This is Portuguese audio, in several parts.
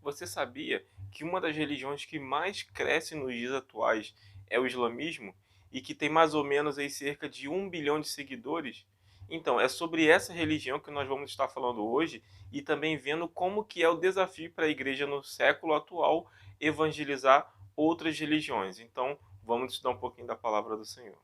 você sabia que uma das religiões que mais cresce nos dias atuais é o islamismo e que tem mais ou menos aí cerca de 1 bilhão de seguidores? Então, é sobre essa religião que nós vamos estar falando hoje e também vendo como que é o desafio para a igreja no século atual evangelizar outras religiões. Então, vamos estudar um pouquinho da palavra do Senhor.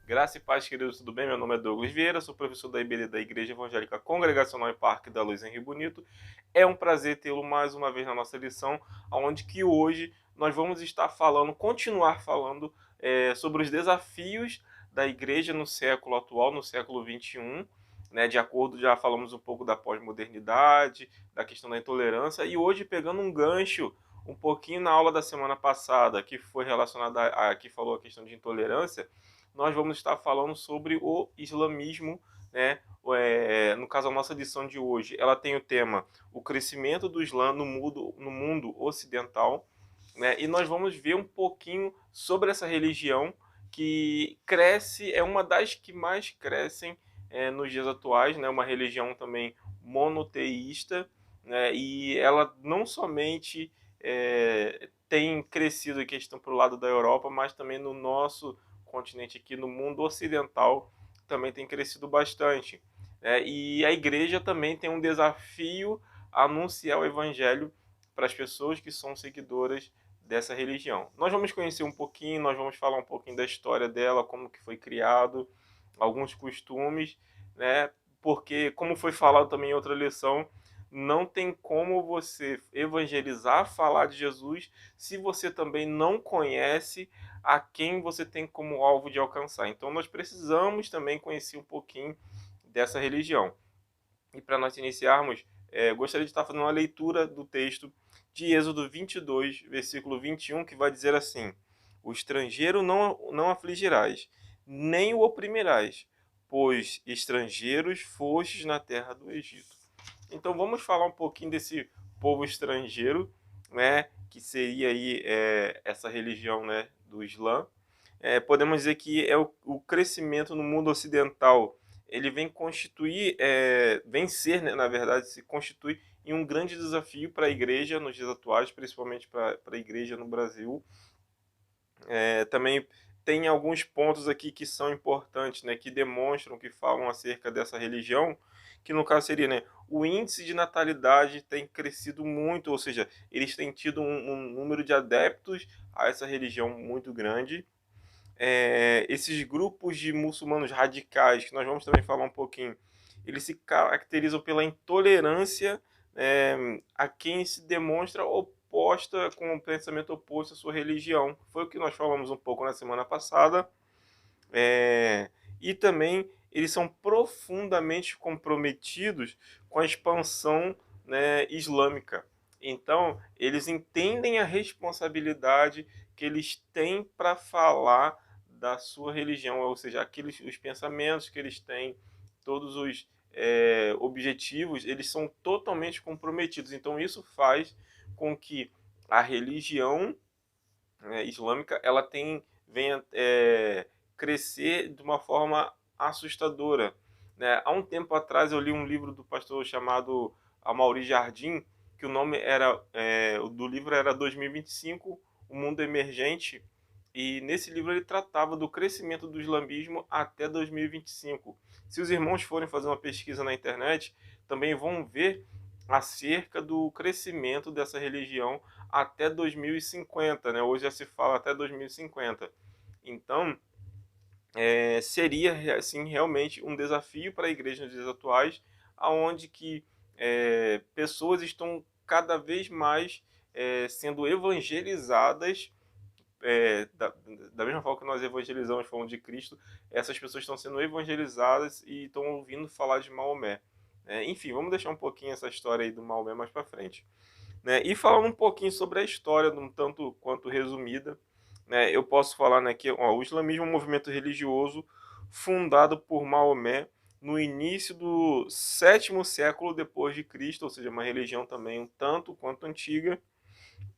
Graça e paz, queridos, tudo bem? Meu nome é Douglas Vieira, sou professor da IBD da Igreja Evangélica Congregacional em Parque da Luz, em Rio Bonito. É um prazer tê-lo mais uma vez na nossa lição, onde que hoje nós vamos estar falando, continuar falando sobre os desafios da igreja no século atual, no século XXI, né? De acordo, já falamos um pouco da pós-modernidade, da questão da intolerância, e hoje pegando um gancho um pouquinho na aula da semana passada, que foi relacionada que falou a questão de intolerância, nós vamos estar falando sobre o islamismo, né? No caso, a nossa lição de hoje, ela tem o tema o crescimento do Islã no mundo ocidental, né? E nós vamos ver um pouquinho sobre essa religião que cresce, é uma das que mais crescem nos dias atuais, né? Uma religião também monoteísta, né? E ela não somente tem crescido em questão para o lado da Europa, mas também no nosso continente aqui, no mundo ocidental, também tem crescido bastante. E a igreja também tem um desafio a anunciar o evangelho para as pessoas que são seguidoras dessa religião. Nós vamos conhecer um pouquinho, nós vamos falar um pouquinho da história dela, como que foi criado, alguns costumes, né? Porque, como foi falado também em outra lição, não tem como você evangelizar, falar de Jesus, se você também não conhece a quem você tem como alvo de alcançar. Então nós precisamos também conhecer um pouquinho dessa religião. E para nós iniciarmos, gostaria de estar fazendo uma leitura do texto de Êxodo 22, versículo 21, que vai dizer assim: o estrangeiro não afligirás, nem o oprimirás, pois estrangeiros fostes na terra do Egito. Então vamos falar um pouquinho desse povo estrangeiro, né, que seria aí essa religião, né, do Islã. Podemos dizer que é o crescimento no mundo ocidental. Ele vem constituir, vem ser, né, na verdade, se constitui em um grande desafio para a igreja nos dias atuais, principalmente para a igreja no Brasil. Também tem alguns pontos aqui que são importantes, né, que demonstram, que falam acerca dessa religião, que no caso seria, né, o índice de natalidade tem crescido muito, ou seja, eles têm tido um número de adeptos a essa religião muito grande. Esses grupos de muçulmanos radicais, que nós vamos também falar um pouquinho, eles se caracterizam pela intolerância a quem se demonstra oposta, com um pensamento oposto à sua religião. Foi o que nós falamos um pouco na semana passada. E também eles são profundamente comprometidos com a expansão, né, islâmica. Então, eles entendem a responsabilidade que eles têm para falar da sua religião, ou seja, os pensamentos que eles têm, todos os objetivos, eles são totalmente comprometidos. Então, isso faz com que a religião islâmica ela venha crescer de uma forma assustadora. Né? Há um tempo atrás eu li um livro do pastor chamado Amaury Jardim, que o nome do livro era 2025, o mundo emergente, e nesse livro ele tratava do crescimento do islamismo até 2025. Se os irmãos forem fazer uma pesquisa na internet, também vão ver acerca do crescimento dessa religião até 2050, né? Hoje já se fala até 2050. Então, seria assim realmente um desafio para a igreja nos dias atuais, aonde que pessoas estão cada vez mais sendo evangelizadas da mesma forma que nós evangelizamos falando de Cristo, essas pessoas estão sendo evangelizadas e estão ouvindo falar de Maomé. Enfim, vamos deixar um pouquinho essa história aí do Maomé mais para frente. E falando um pouquinho sobre a história, um tanto quanto resumida, eu posso falar, que o islamismo é um movimento religioso fundado por Maomé no início do 7º século depois de Cristo, ou seja, uma religião também um tanto quanto antiga.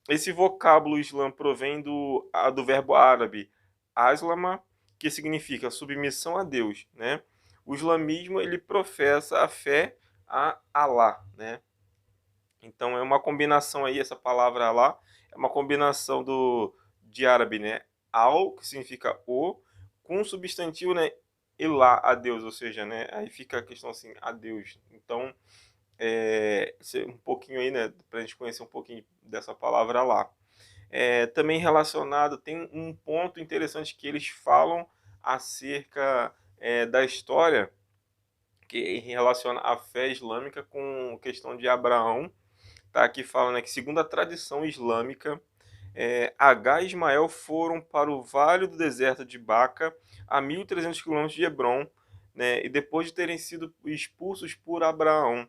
Esse vocábulo Islã provém do verbo árabe aslama, que significa submissão a Deus. O islamismo ele professa a fé a Alá. Então é uma combinação aí, essa palavra Alá, é uma combinação de árabe, al, que significa o, com o substantivo, ilá, a Deus, ou seja, aí fica a questão assim, a Deus. Então, um pouquinho aí, pra gente conhecer um pouquinho dessa palavra lá. Também relacionado, tem um ponto interessante que eles falam acerca da história que relaciona a fé islâmica com a questão de Abraão, tá? Que fala, que segundo a tradição islâmica, Agá e Ismael foram para o vale do deserto de Baca, a 1.300 quilômetros de Hebron, e depois de terem sido expulsos por Abraão.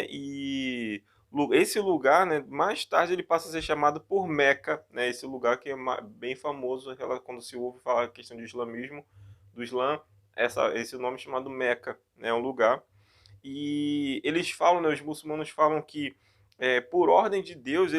E esse lugar, mais tarde ele passa a ser chamado por Meca, esse lugar que é bem famoso quando se ouve falar a questão de islamismo, do Islã, esse nome chamado Meca, é um lugar. E eles falam, os muçulmanos falam que por ordem de Deus,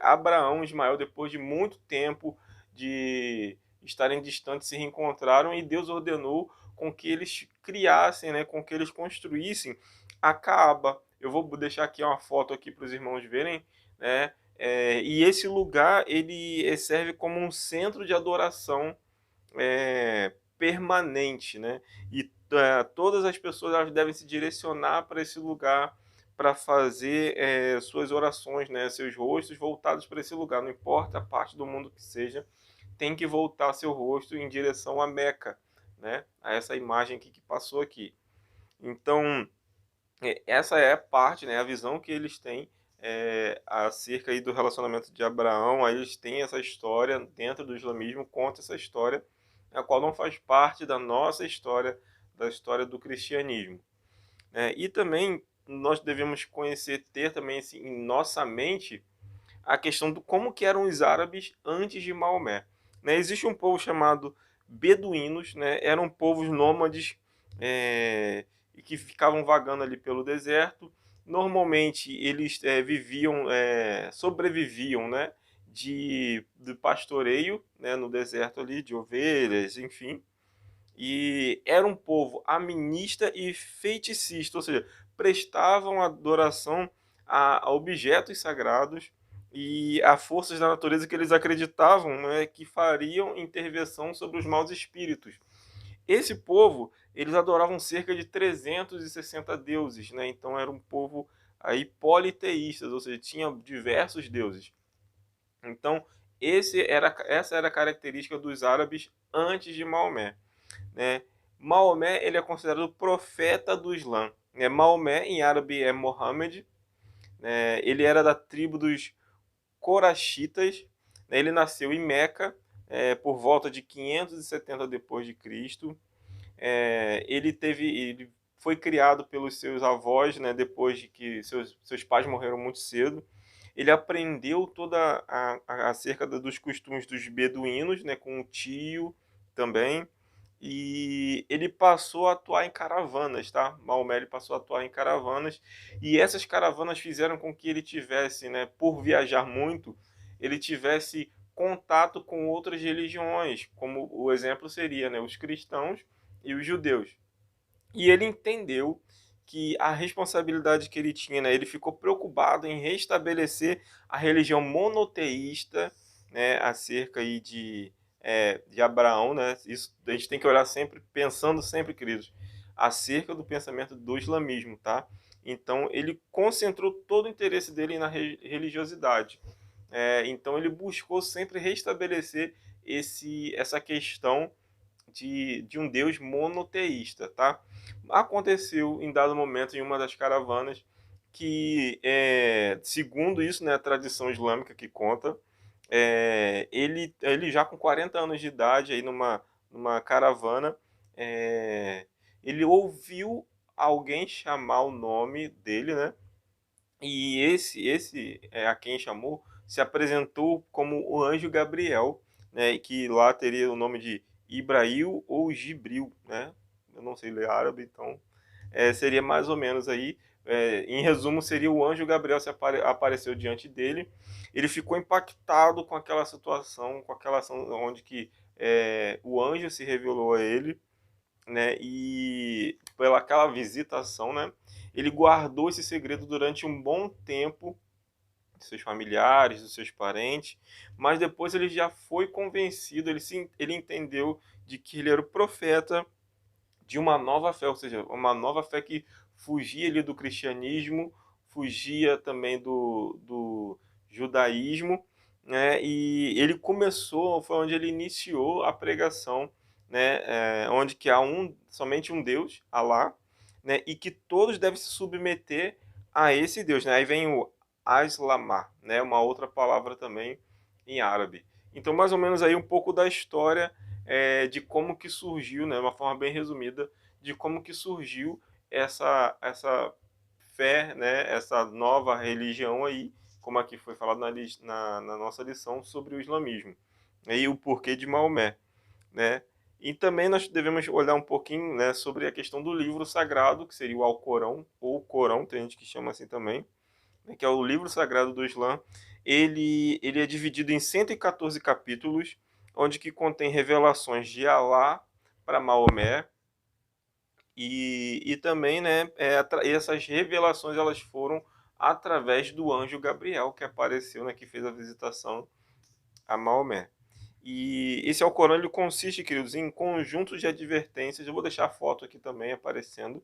Abraão e Ismael, depois de muito tempo de estarem distantes, se reencontraram e Deus ordenou com que eles criassem, com que eles construíssem a Caaba. Eu vou deixar aqui uma foto aqui para os irmãos verem, e esse lugar ele serve como um centro de adoração permanente, E todas as pessoas elas devem se direcionar para esse lugar para fazer suas orações, seus rostos voltados para esse lugar. Não importa a parte do mundo que seja, tem que voltar seu rosto em direção a Meca, a essa imagem aqui que passou aqui. Então, essa é a parte, a visão que eles têm acerca aí do relacionamento de Abraão. Aí eles têm essa história dentro do islamismo, conta essa história, a qual não faz parte da nossa história, da história do cristianismo. E também nós devemos ter também assim, em nossa mente a questão do como que eram os árabes antes de Maomé. Existe um povo chamado beduínos, eram povos nômades e que ficavam vagando ali pelo deserto. Normalmente eles sobreviviam de pastoreio no deserto ali, de ovelhas, enfim. E era um povo aminista e feiticista, ou seja, prestavam adoração a objetos sagrados e a forças da natureza que eles acreditavam que fariam intervenção sobre os maus espíritos. Esse povo, eles adoravam cerca de 360 deuses, Então era um povo aí politeístas, ou seja, tinha diversos deuses. Então, essa era a característica dos árabes antes de Maomé. Maomé ele é considerado o profeta do Islã. Maomé em árabe é Mohammed. Ele era da tribo dos Corachitas. Ele nasceu em Meca por volta de 570 depois de Cristo. Ele foi criado pelos seus avós, depois de que seus pais morreram muito cedo. Ele aprendeu toda acerca dos costumes dos beduínos, com o tio também. E ele passou a atuar em caravanas, tá? Maomé ele passou a atuar em caravanas. E essas caravanas fizeram com que ele tivesse, por viajar muito, ele tivesse contato com outras religiões, como o exemplo seria, os cristãos e os judeus. E ele entendeu que a responsabilidade que ele tinha, ele ficou preocupado em restabelecer a religião monoteísta, acerca aí de Abraão, Isso a gente tem que olhar sempre, pensando sempre, queridos, acerca do pensamento do islamismo, tá? Então ele concentrou todo o interesse dele na religiosidade. Então ele buscou sempre restabelecer essa questão de um Deus monoteísta, tá? Aconteceu em dado momento em uma das caravanas que, segundo isso, a tradição islâmica que conta, ele já com 40 anos de idade, aí numa caravana, é, ele ouviu alguém chamar o nome dele, né? E esse a quem chamou se apresentou como o anjo Gabriel, né? Que lá teria o nome de Ibrail ou Gibril, né? Eu não sei ler árabe, então seria mais ou menos aí. Em resumo, seria o anjo Gabriel se apareceu diante dele. Ele ficou impactado com aquela situação, com aquela ação onde que o anjo se revelou a ele, né? E pela aquela visitação, né? Ele guardou esse segredo durante um bom tempo dos seus familiares, dos seus parentes, mas depois ele já foi convencido, ele entendeu de que ele era o profeta de uma nova fé, ou seja, uma nova fé que fugia ali do cristianismo, fugia também do judaísmo, né? E ele começou, foi onde ele iniciou a pregação, né? Onde que há somente um Deus, Alá, né? E que todos devem se submeter a esse Deus, né? Aí vem o Aslamá, né? Uma outra palavra também em árabe. Então, mais ou menos aí um pouco da história de como que surgiu, né, uma forma bem resumida, de como que surgiu essa fé, né, essa nova religião aí, como aqui foi falado na nossa lição sobre o islamismo, e o porquê de Maomé, né? E também nós devemos olhar um pouquinho, né, sobre a questão do livro sagrado, que seria o Alcorão, ou Corão, tem gente que chama assim também, né, que é o livro sagrado do Islã. Ele é dividido em 114 capítulos, onde que contém revelações de Alá para Maomé, e também, né, essas revelações elas foram através do anjo Gabriel, que apareceu, né, que fez a visitação a Maomé. E esse Alcorão ele consiste, queridos, em conjuntos de advertências. Eu vou deixar a foto aqui também aparecendo,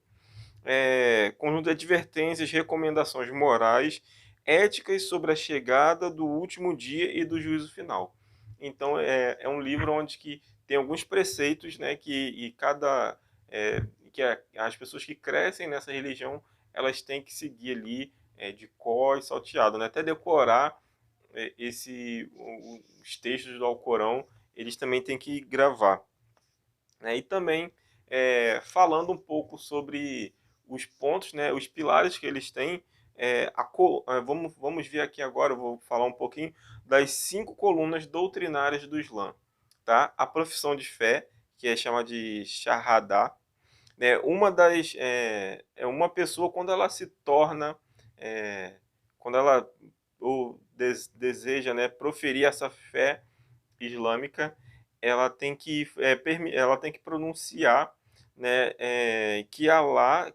conjunto de advertências, recomendações morais, éticas sobre a chegada do último dia e do juízo final. Então é um livro onde que tem alguns preceitos, né, é, as pessoas que crescem nessa religião elas têm que seguir ali de cor e salteado, né, até decorar os textos do Alcorão, eles também têm que gravar, né? E também falando um pouco sobre os pontos, né, os pilares que eles têm. Vamos ver aqui agora, eu vou falar um pouquinho das 5 colunas doutrinárias do Islã. Tá? A profissão de fé, que é chamada de Shahada, né? Uma pessoa quando ela se torna, quando ela deseja, né, proferir essa fé islâmica, ela tem que pronunciar, né,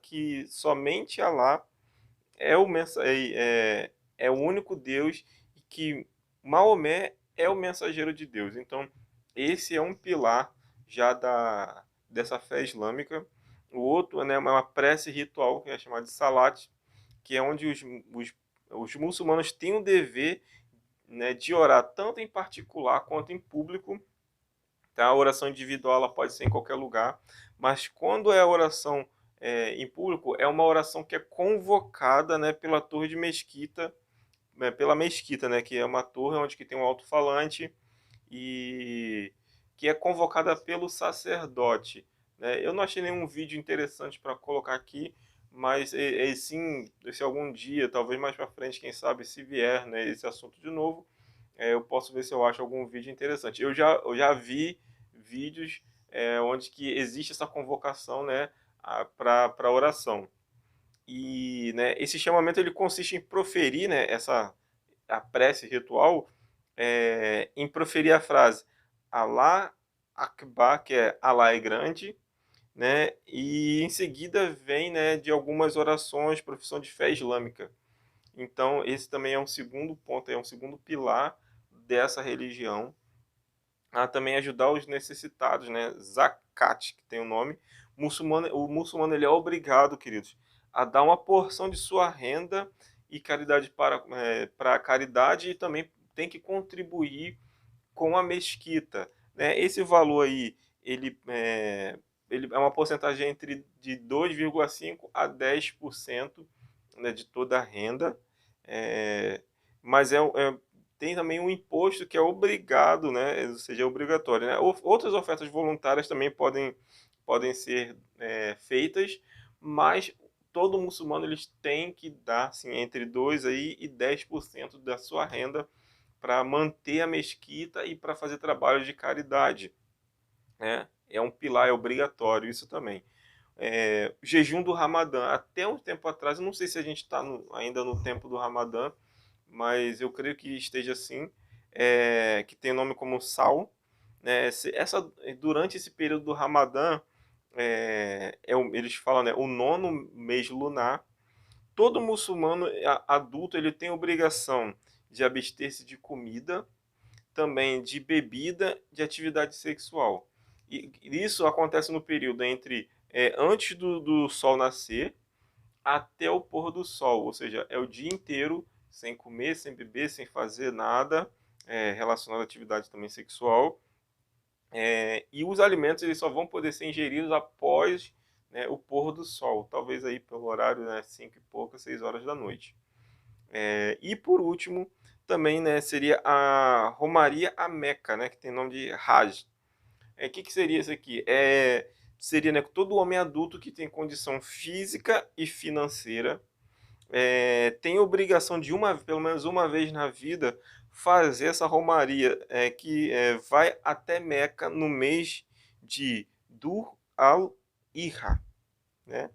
que somente Alá é o único Deus e que Maomé é o mensageiro de Deus. Então, esse é um pilar já dessa fé islâmica. O outro, né, é uma prece ritual que é chamada de Salat, que é onde os muçulmanos têm o dever, né, de orar tanto em particular quanto em público. Tá? A oração individual ela pode ser em qualquer lugar, mas quando é a oração em público, é uma oração que é convocada, né, pela torre de mesquita, pela mesquita, né, que é uma torre onde que tem um alto-falante e que é convocada pelo sacerdote, né? Eu não achei nenhum vídeo interessante para colocar aqui, mas sim, se algum dia, talvez mais para frente, quem sabe, se vier, né, esse assunto de novo, eu posso ver se eu acho algum vídeo interessante. Eu já vi vídeos onde que existe essa convocação, né, para oração. E, né, esse chamamento ele consiste em proferir, né, a prece ritual, em proferir a frase Allah Akbar, que é Allah é grande, né, e em seguida vem, né, de algumas orações, profissão de fé islâmica. Então, esse também é um segundo ponto, é um segundo pilar dessa religião, a também ajudar os necessitados, né? Zakat, que tem o nome. O muçulmano ele é obrigado, queridos, a dar uma porção de sua renda e caridade para a caridade, e também tem que contribuir com a mesquita, né? Esse valor aí, ele é uma porcentagem de 2,5 a 10%, né, de toda a renda, é, mas tem também um imposto que é obrigado, né, ou seja, é obrigatório, né. Outras ofertas voluntárias também podem ser, feitas, mas todo muçulmano eles têm que dar, assim, entre 2 aí e 10% da sua renda para manter a mesquita e para fazer trabalhos de caridade, né. É um pilar, é obrigatório isso também. Jejum do Ramadã, até um tempo atrás, eu não sei se a gente está ainda no tempo do Ramadã, mas eu creio que esteja assim, que tem nome como Sal, né? Durante esse período do Ramadã, eles falam, né, o nono mês lunar, todo muçulmano adulto ele tem obrigação de abster-se de comida, também de bebida, de atividade sexual. E isso acontece no período entre antes do sol nascer até o pôr do sol, ou seja, é o dia inteiro sem comer, sem beber, sem fazer nada relacionado à atividade também sexual. E os alimentos eles só vão poder ser ingeridos após, né, o pôr do sol, talvez aí pelo horário, né, 5 e pouca, 6 horas da noite. E por último, também, né, seria a Romaria à Meca, né, que tem nome de Hajj. Que seria isso aqui? Seria, né, todo homem adulto que tem condição física e financeira tem obrigação de pelo menos uma vez na vida fazer essa romaria que vai até Meca no mês de Dur al-Hijja, né?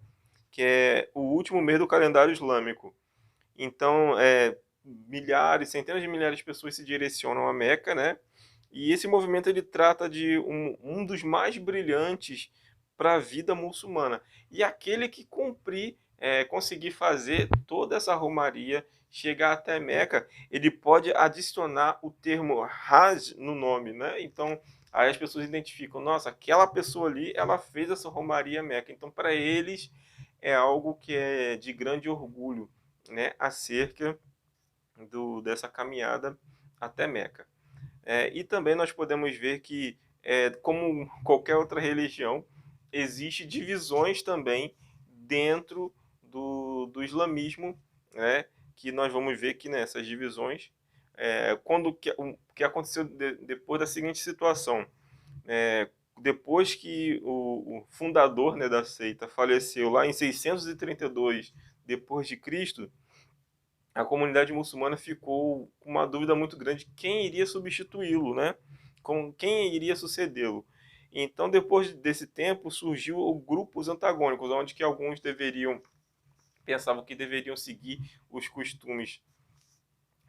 Que é o último mês do calendário islâmico. Então, milhares, centenas de milhares de pessoas se direcionam a Meca, né? E esse movimento ele trata de um dos mais brilhantes para a vida muçulmana. E aquele que conseguir fazer toda essa romaria, chegar até Meca, ele pode adicionar o termo Hajj no nome, né? Então, aí as pessoas identificam, nossa, aquela pessoa ali, ela fez essa romaria Meca. Então, para eles, é algo que é de grande orgulho, né? Acerca dessa caminhada até Meca. E também nós podemos ver que, como qualquer outra religião, existe divisões também dentro do islamismo, né? Que nós vamos ver que nessas divisões, o que aconteceu depois da seguinte situação, é, depois que o fundador, né, da seita faleceu lá em 632 depois de Cristo, a comunidade muçulmana ficou com uma dúvida muito grande quem iria substituí-lo, né? Com quem iria sucedê-lo. Então, depois desse tempo, surgiu grupos antagônicos, onde que alguns pensavam que deveriam seguir os costumes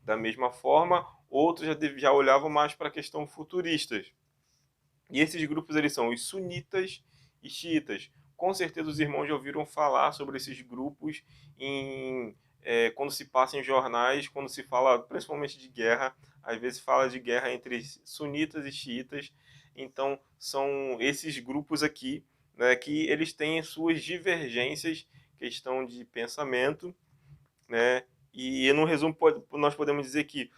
da mesma forma, outros já olhavam mais para a questão futuristas. E esses grupos eles são os sunitas e xiitas. Com certeza os irmãos já ouviram falar sobre esses grupos quando se passa em jornais, quando se fala principalmente de guerra, às vezes fala de guerra entre sunitas e xiitas. Então são esses grupos aqui, né, que eles têm suas divergências, questão de pensamento, né? E no resumo nós podemos dizer que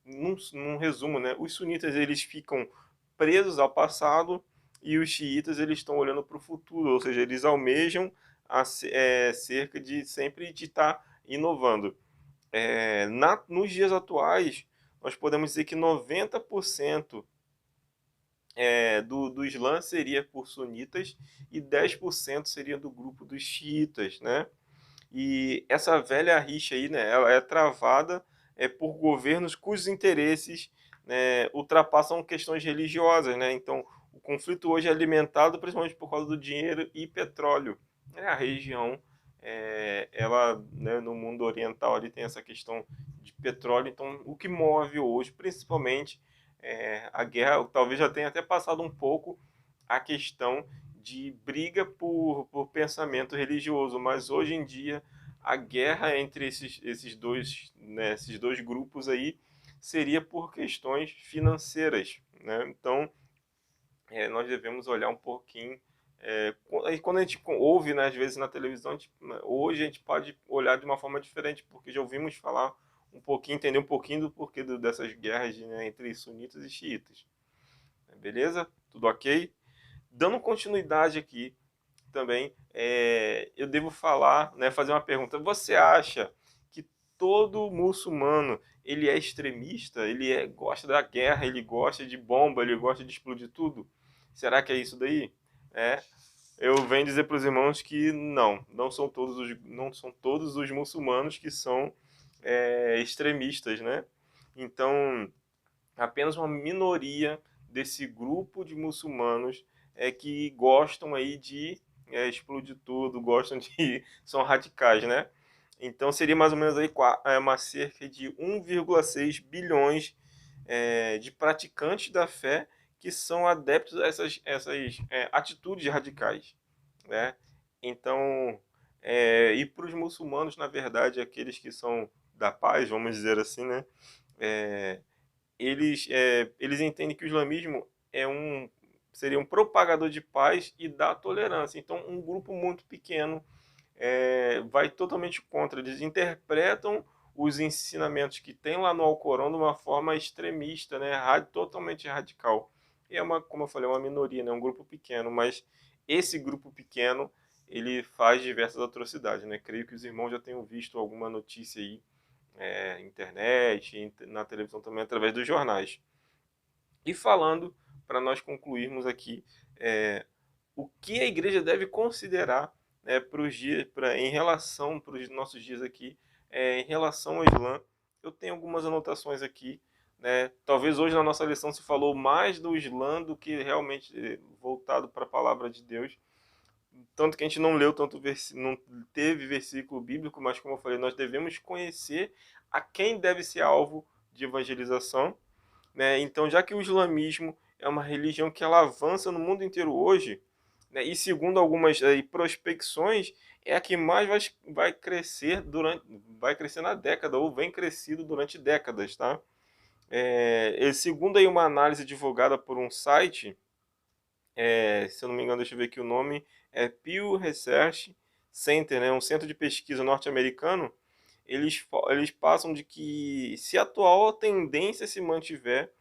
num resumo, né, os sunitas eles ficam presos ao passado e os xiitas eles estão olhando para o futuro, ou seja, eles almejam cerca de sempre de estar inovando. Nos dias atuais, nós podemos dizer que 90% do Islã seria por sunitas e 10% seria do grupo dos xiitas, né? E essa velha rixa aí, né, ela é travada por governos cujos interesses, né, ultrapassam questões religiosas, né? Então, o conflito hoje é alimentado principalmente por causa do dinheiro e petróleo. A região, ela, né, no mundo oriental, ali tem essa questão de petróleo. Então, o que move hoje, principalmente, a guerra, talvez já tenha até passado um pouco a questão de briga por pensamento religioso, mas hoje em dia a guerra entre esses dois grupos aí seria por questões financeiras, né? Então nós devemos olhar um pouquinho. Quando a gente ouve, né, às vezes na televisão, hoje a gente pode olhar de uma forma diferente, porque já ouvimos falar um pouquinho, entender um pouquinho do porquê dessas guerras, né, entre sunitas e xiitas. Beleza? Tudo ok? Dando continuidade aqui, também eu devo falar, né, fazer uma pergunta. Você acha que todo muçulmano ele é extremista, gosta da guerra, ele gosta de bomba, ele gosta de explodir tudo? Será que é isso daí? É, eu venho dizer para os irmãos que não são todos os muçulmanos que são extremistas, né? Então, apenas uma minoria desse grupo de muçulmanos que gostam aí de explodir tudo, gostam de são radicais, né? Então seria mais ou menos aí uma cerca de 1,6 bilhões de praticantes da fé que são adeptos a essas atitudes radicais, né? Então, e para os muçulmanos, na verdade, aqueles que são da paz, vamos dizer assim, né? É, eles entendem que o islamismo seria um propagador de paz e da tolerância. Então, um grupo muito pequeno vai totalmente contra. Eles interpretam os ensinamentos que tem lá no Alcorão de uma forma extremista, né? Totalmente radical. E como eu falei, uma minoria, né? Um grupo pequeno, mas esse grupo pequeno ele faz diversas atrocidades, né? Creio que os irmãos já tenham visto alguma notícia aí internet, na televisão também, através dos jornais. E falando, para nós concluirmos aqui, o que a igreja deve considerar em relação para os nossos dias aqui, em relação ao Islã, eu tenho algumas anotações aqui. Né? Talvez hoje na nossa lição se falou mais do Islã do que realmente voltado para a palavra de Deus. Tanto que a gente não leu não teve versículo bíblico, mas como eu falei, nós devemos conhecer a quem deve ser alvo de evangelização, né? Então, já que o islamismo é uma religião que ela avança no mundo inteiro hoje, né? E segundo algumas prospecções, é a que mais vai crescer vai crescer na década ou vem crescido durante décadas, tá? Segundo aí uma análise divulgada por um site, se eu não me engano, deixa eu ver aqui o nome, Pew Research Center, né, um centro de pesquisa norte-americano. Eles passam de que, se a atual tendência se mantiver,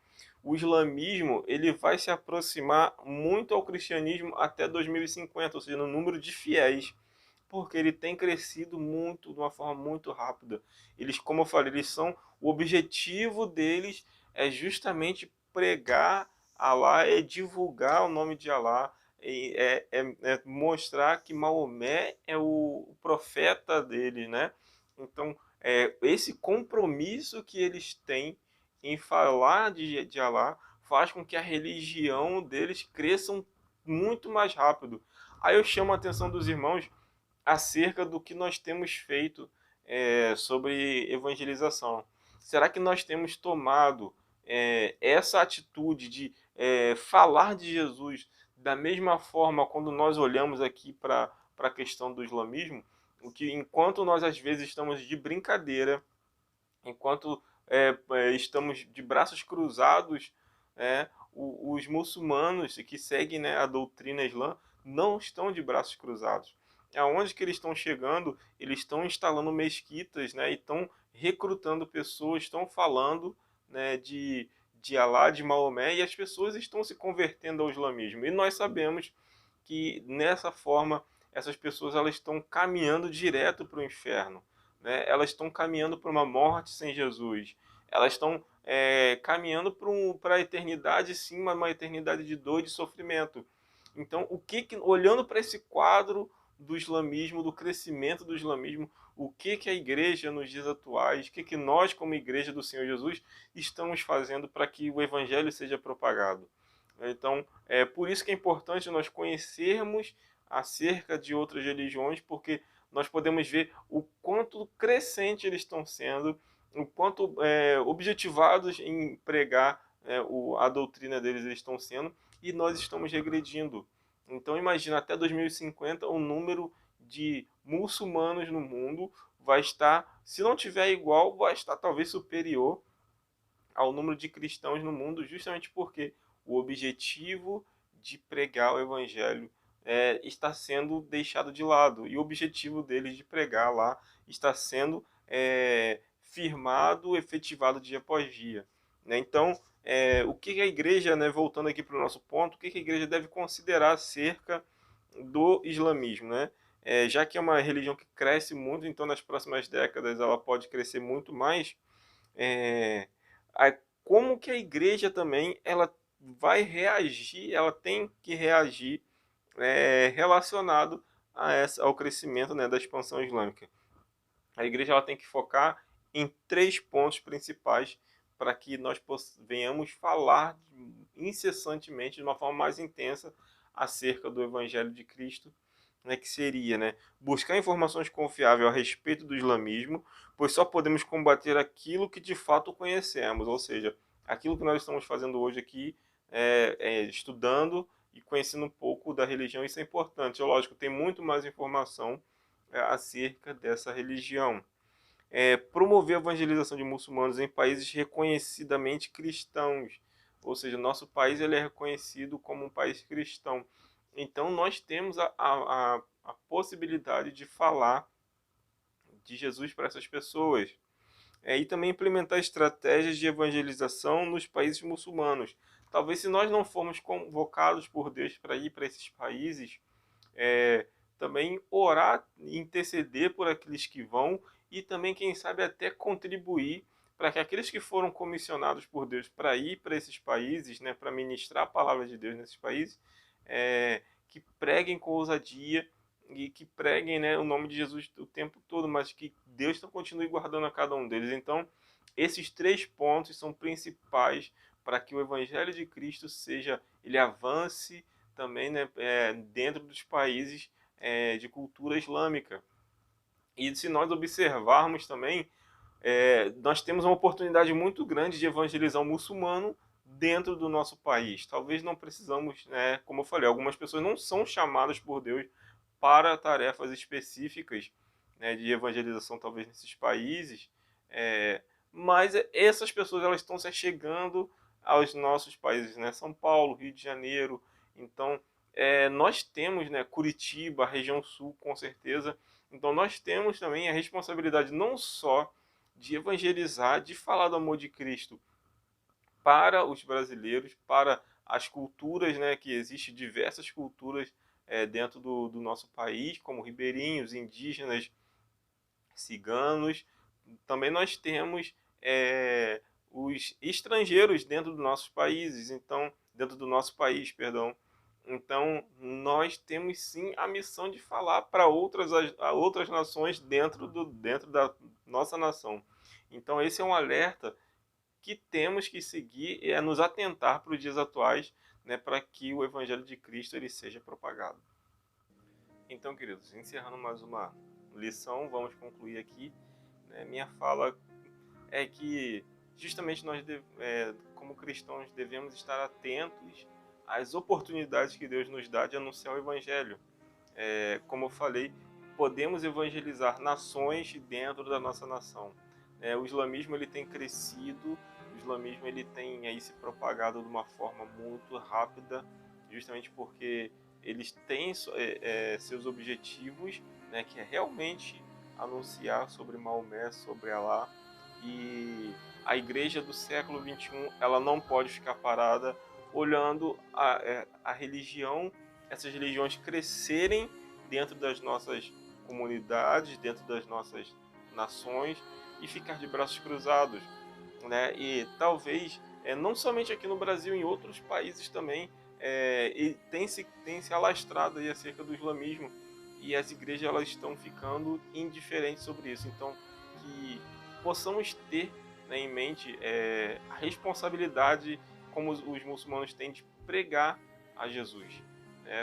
o islamismo ele vai se aproximar muito ao cristianismo até 2050, ou seja, no número de fiéis, porque ele tem crescido muito, de uma forma muito rápida. Eles, como eu falei, o objetivo deles é justamente pregar Alá, é divulgar o nome de Alá, é mostrar que Maomé é o profeta dele, né? Então, esse compromisso que eles têm em falar de Alá faz com que a religião deles cresça muito mais rápido. Aí eu chamo a atenção dos irmãos acerca do que nós temos feito sobre evangelização. Será que nós temos tomado essa atitude de falar de Jesus da mesma forma quando nós olhamos aqui para a questão do islamismo? O que enquanto nós às vezes estamos de brincadeira, enquanto estamos de braços cruzados, os muçulmanos que seguem, né, a doutrina islã não estão de braços cruzados. Aonde que eles estão chegando? Eles estão instalando mesquitas, né, e estão recrutando pessoas, estão falando, né, de Alá, de Maomé, e as pessoas estão se convertendo ao islamismo. E nós sabemos que nessa forma essas pessoas elas estão caminhando direto para o inferno, né? Elas estão caminhando para uma morte sem Jesus, elas estão caminhando para a eternidade, sim, uma eternidade de dor e de sofrimento. Então, olhando para esse quadro do islamismo, do crescimento do islamismo, o que a igreja nos dias atuais, o que nós como igreja do Senhor Jesus estamos fazendo para que o evangelho seja propagado? Então, é por isso que é importante nós conhecermos acerca de outras religiões, porque nós podemos ver o quanto crescente eles estão sendo, o quanto objetivados em pregar a doutrina deles eles estão sendo, e nós estamos regredindo. Então imagina, até 2050 o número de muçulmanos no mundo vai estar, se não tiver igual, vai estar talvez superior ao número de cristãos no mundo, justamente porque o objetivo de pregar o evangelho está sendo deixado de lado, e o objetivo deles de pregar lá está sendo firmado, efetivado dia após dia, né? Então, o que a igreja, né, voltando aqui para o nosso ponto, o que a igreja deve considerar acerca do islamismo, né? já que é uma religião que cresce muito, então nas próximas décadas ela pode crescer muito mais, é, a- como que a igreja também ela vai reagir, ela tem que reagir relacionado ao crescimento, né, da expansão islâmica. A igreja ela tem que focar em três pontos principais para que nós venhamos falar incessantemente, de uma forma mais intensa, acerca do Evangelho de Cristo, né, que seria, né, buscar informações confiáveis a respeito do islamismo, pois só podemos combater aquilo que de fato conhecemos, ou seja, aquilo que nós estamos fazendo hoje aqui, estudando e conhecendo um pouco da religião. Isso é importante. Lógico, tem muito mais informação acerca dessa religião. Promover a evangelização de muçulmanos em países reconhecidamente cristãos, ou seja, nosso país ele é reconhecido como um país cristão. Então nós temos a possibilidade de falar de Jesus para essas pessoas. E também implementar estratégias de evangelização nos países muçulmanos. Talvez se nós não formos convocados por Deus para ir para esses países, também orar, interceder por aqueles que vão e também, quem sabe, até contribuir para que aqueles que foram comissionados por Deus para ir para esses países, né, para ministrar a palavra de Deus nesses países, que preguem com ousadia e que preguem, né, o nome de Jesus o tempo todo, mas que Deus continue guardando a cada um deles. Então, esses três pontos são principais para que o Evangelho de Cristo ele avance também, né, dentro dos países de cultura islâmica. E se nós observarmos também, nós temos uma oportunidade muito grande de evangelizar o muçulmano dentro do nosso país. Talvez não precisamos, né, como eu falei, algumas pessoas não são chamadas por Deus para tarefas específicas, né, de evangelização, talvez nesses países, mas essas pessoas elas estão se chegando aos nossos países, né, São Paulo, Rio de Janeiro. Então, nós temos, né, Curitiba, a região sul, com certeza. Então, nós temos também a responsabilidade não só de evangelizar, de falar do amor de Cristo para os brasileiros, para as culturas, né, que existem diversas culturas dentro do nosso país, como ribeirinhos, indígenas, ciganos. Também nós temos os estrangeiros dentro dos nossos países, então dentro do nosso país, perdão. Então nós temos sim a missão de falar para outras nações dentro da nossa nação. Então esse é um alerta que temos que seguir e nos atentar para os dias atuais, né, para que o Evangelho de Cristo ele seja propagado. Então, queridos, encerrando mais uma lição, vamos concluir aqui. Né, minha fala é que justamente nós, como cristãos, devemos estar atentos às oportunidades que Deus nos dá de anunciar o Evangelho. Como eu falei, podemos evangelizar nações dentro da nossa nação. O islamismo ele tem crescido, o islamismo ele tem aí se propagado de uma forma muito rápida, justamente porque eles têm seus objetivos, né, que é realmente anunciar sobre Maomé, sobre Alá, e a igreja do século XXI ela não pode ficar parada olhando a religião, essas religiões crescerem dentro das nossas comunidades, dentro das nossas nações e ficar de braços cruzados, né? E talvez não somente aqui no Brasil, em outros países também, e tem se alastrado aí acerca do islamismo e as igrejas elas estão ficando indiferentes sobre isso. Então, que possamos ter, né, em mente a responsabilidade como os muçulmanos têm de pregar a Jesus,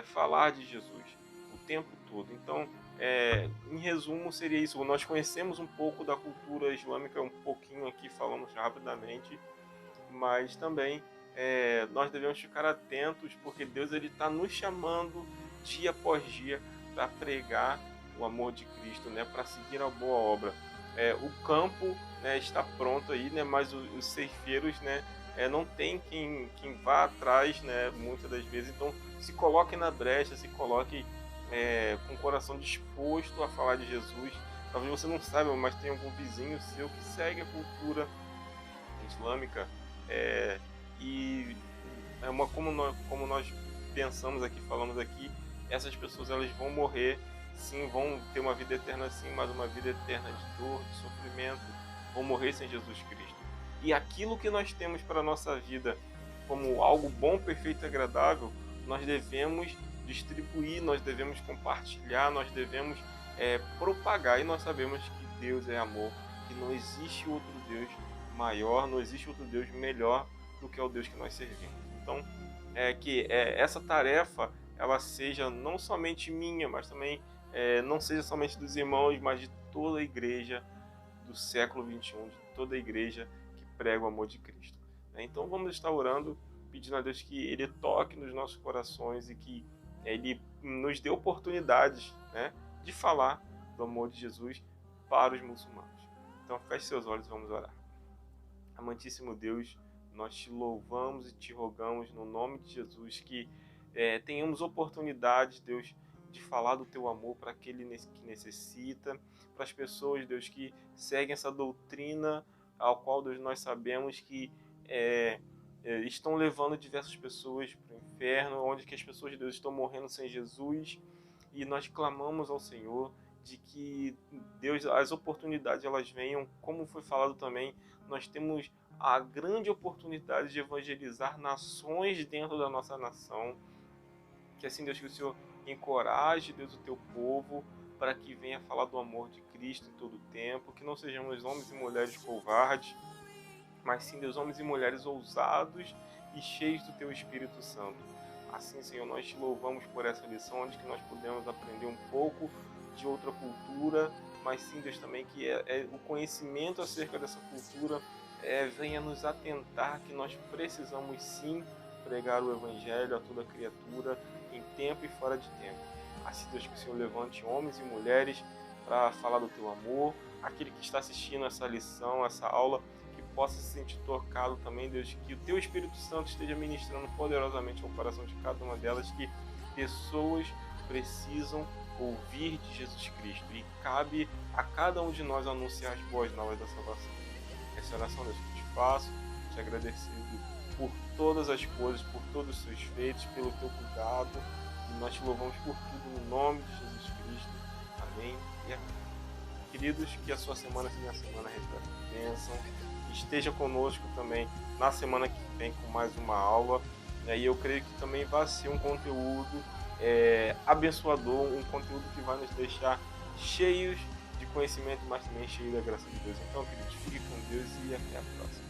falar de Jesus o tempo todo. Então, em resumo, seria isso. Nós conhecemos um pouco da cultura islâmica, um pouquinho aqui, falamos rapidamente, mas também nós devemos ficar atentos, porque Deus ele está nos chamando dia após dia para pregar o amor de Cristo, né, para seguir a boa obra. O campo, né, está pronto aí, né, mas os ceifeiros, né, não tem quem vá atrás, né, muitas das vezes. Então, se coloque na brecha, se coloque com o coração disposto a falar de Jesus. Talvez você não saiba, mas tem algum vizinho seu que segue a cultura islâmica, e como nós pensamos aqui, falamos aqui, essas pessoas elas vão morrer sim, vão ter uma vida eterna sim, mas uma vida eterna de dor, de sofrimento, vão morrer sem Jesus Cristo. E aquilo que nós temos para a nossa vida como algo bom, perfeito e agradável, nós devemos distribuir, nós devemos compartilhar, nós devemos propagar. E nós sabemos que Deus é amor, que não existe outro Deus maior, não existe outro Deus melhor do que é o Deus que nós servimos. Então, essa tarefa ela seja não somente minha, mas também não seja somente dos irmãos, mas de toda a igreja do século 21, de toda a igreja que prega o amor de Cristo. Então vamos estar orando, pedindo a Deus que Ele toque nos nossos corações e que Ele nos dê oportunidades, né, de falar do amor de Jesus para os muçulmanos. Então feche seus olhos e vamos orar. Amantíssimo Deus, nós te louvamos e te rogamos no nome de Jesus que tenhamos oportunidade, Deus, de falar do teu amor para aquele que necessita, para as pessoas, Deus, que seguem essa doutrina ao qual, Deus, nós sabemos que estão levando diversas pessoas para o inferno, onde que as pessoas, Deus, estão morrendo sem Jesus, e nós clamamos ao Senhor de que, Deus, as oportunidades elas venham, como foi falado também, nós temos a grande oportunidade de evangelizar nações dentro da nossa nação, que assim, Deus, que o Senhor encoraje, Deus, o teu povo, para que venha falar do amor de Cristo em todo o tempo, que não sejamos homens e mulheres covardes, mas sim, Deus, homens e mulheres ousados e cheios do teu Espírito Santo. Assim, Senhor, nós te louvamos por essa lição, onde que nós podemos aprender um pouco de outra cultura, mas sim, Deus, também que o conhecimento acerca dessa cultura venha nos atentar que nós precisamos sim pregar o Evangelho a toda criatura, em tempo e fora de tempo. Assim, Deus, que o Senhor levante homens e mulheres para falar do teu amor, aquele que está assistindo essa lição, essa aula, que possa se sentir tocado também, Deus, que o teu Espírito Santo esteja ministrando poderosamente ao coração de cada uma delas, que pessoas precisam ouvir de Jesus Cristo e cabe a cada um de nós anunciar as boas novas da salvação. Essa oração, Deus, que eu te faço, te agradecido por todas as coisas, por todos os seus feitos, pelo teu cuidado, e nós te louvamos por tudo no nome de Jesus Cristo. Amém e amém. Queridos, que a sua semana seja uma semana repleta de bênção. Esteja conosco também na semana que vem com mais uma aula. E eu creio que também vai ser um conteúdo abençoador, um conteúdo que vai nos deixar cheios de conhecimento, mas também cheio da graça de Deus. Então, queridos, fique com Deus e até a próxima.